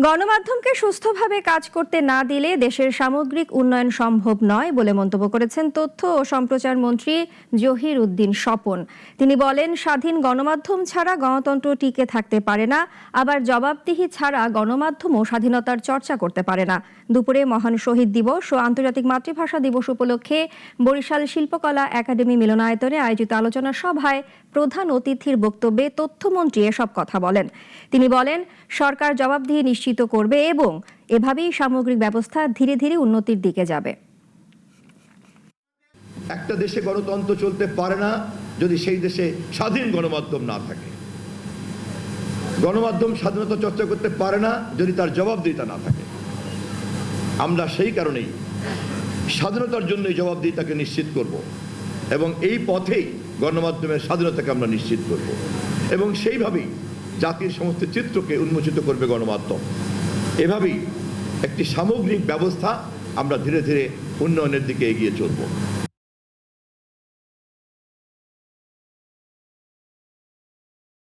গণমাধ্যমকে সুস্থভাবে কাজ করতে না দিলে দেশের সামগ্রিক উন্নয়ন সম্ভব নয় বলে মন্তব্য করেছেন তথ্য ও সম্প্রচার মন্ত্রী জহির উদ্দিন স্বপন। তিনি বলেন, স্বাধীন গণমাধ্যম ছাড়া গণতন্ত্র টিকে থাকতে পারে না, আবার জবাবদিহি ছাড়া গণমাধ্যমও স্বাধীনতার চর্চা করতে পারে না। দুপুরে মহান শহীদ দিবস ও আন্তর্জাতিক মাতৃভাষা দিবস উপলক্ষে বরিশাল শিল্পকলা একাডেমি মিলনায়তনে আয়োজিত আলোচনা সভায় প্রধান অতিথির বক্তব্যে তথ্যমন্ত্রী এসব কথা বলেন। তিনি বলেন, সরকার জবাবদিহি নিশ্চিত করবে এবং এভাবেই সামগ্রিক ব্যবস্থা ধীরে ধীরে উন্নতির দিকে যাবে। একটা দেশে গণতন্ত্র চলতে পারে না যদি সেই দেশে স্বাধীন গণমাধ্যম না থাকে। গণমাধ্যম স্বাধীনতা চর্চা করতে পারে না যদি তার জবাবদিহিতা না থাকে। আমরা সেই কারণেই স্বাধীনতার জন্য জবাবদিহিতাকে নিশ্চিত করব এবং এই পথেই গণমাধ্যমের স্বাধীনতাকে আমরা নিশ্চিত করব এবং সেইভাবেই জাতির সমস্ত চিত্রকে উন্মোচিত করবে গণমাধ্যম। এভাবেই একটি সামগ্রিক ব্যবস্থা আমরা ধীরে ধীরে উন্নয়নের দিকে এগিয়ে চলব।